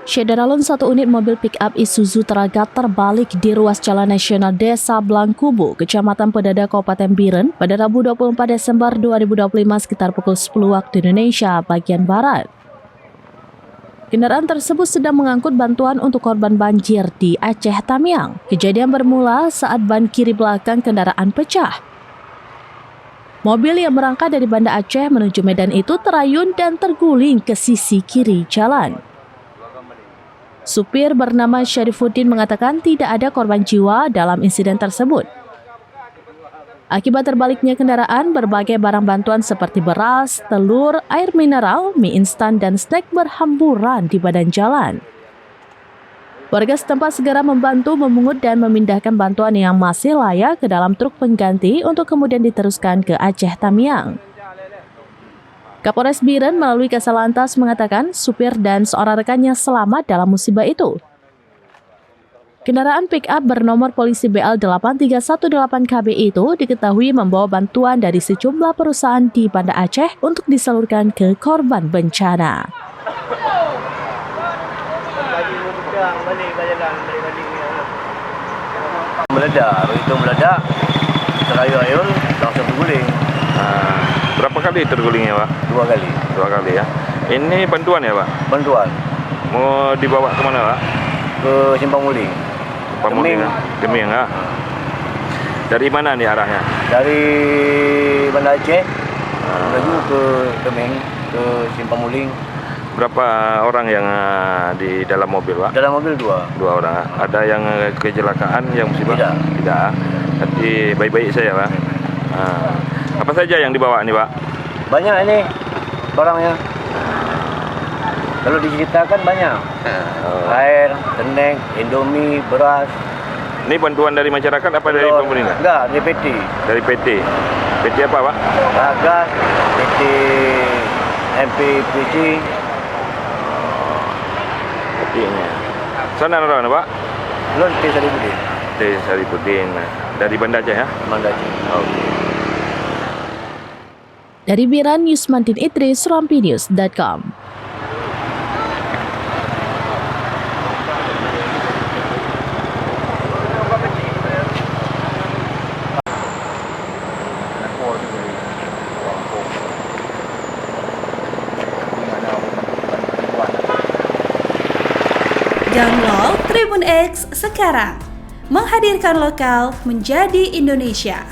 Syederalun satu unit mobil pick-up Isuzu Teragat terbalik di ruas Jalan Nasional Desa Blangkubu, Kecamatan Pedada, Kabupaten Biren pada Rabu 24 Desember 2025 sekitar pukul 10 waktu Indonesia bagian Barat. Kendaraan tersebut sedang mengangkut bantuan untuk korban banjir di Aceh Tamiang. Kejadian bermula saat ban kiri belakang kendaraan pecah. Mobil yang berangkat dari Banda Aceh menuju Medan itu terayun dan terguling ke sisi kiri jalan. Supir bernama Syarifuddin mengatakan tidak ada korban jiwa dalam insiden tersebut. Akibat terbaliknya kendaraan, berbagai barang bantuan seperti beras, telur, air mineral, mie instan, dan snack berhamburan di badan jalan. Warga setempat segera membantu memungut dan memindahkan bantuan yang masih layak ke dalam truk pengganti untuk kemudian diteruskan ke Aceh Tamiang. Kapolres Biren melalui Kasalantas mengatakan supir dan seorang rekannya selamat dalam musibah itu. Kendaraan pick-up bernomor polisi BL 8318KB itu diketahui membawa bantuan dari sejumlah perusahaan di Banda Aceh untuk disalurkan ke korban bencana. Meledak, terayun-ayun langsung terguling. Berapa kali tergulingnya, Pak? 2 kali. 2 kali ya. Ini bantuan ya, Pak? Bantuan Mau dibawa kemana, Pak? ke Simpang Muling. Keming, ya. Dari mana nih arahnya? Dari Banda Aceh menuju ke Keming, ke Simpang Muling. Berapa orang yang di dalam mobil, Pak? Dalam mobil 2. 2 orang. Ada yang kecelakaan, yang musibah? Tidak. Tapi baik-baik saja, Pak. Apa saja yang dibawa nih, Pak? Banyak ini barangnya. Kalau diceritakan banyak. Air, snack, Indomie, beras. Ini bantuan dari masyarakat apa dari pemerintah? Enggak, dari PT. Dari PT. PT apa, Pak? Gas, PT MPPC. PT-nya. Sana orang, Pak? Belum T Saripudin. T Saripudin. Dari Banda Aceh ya? Banda Aceh. Oke. Dari Biren, Yusmantin Idris, Rampinews.com. Download Tribun X sekarang, menghadirkan lokal menjadi Indonesia.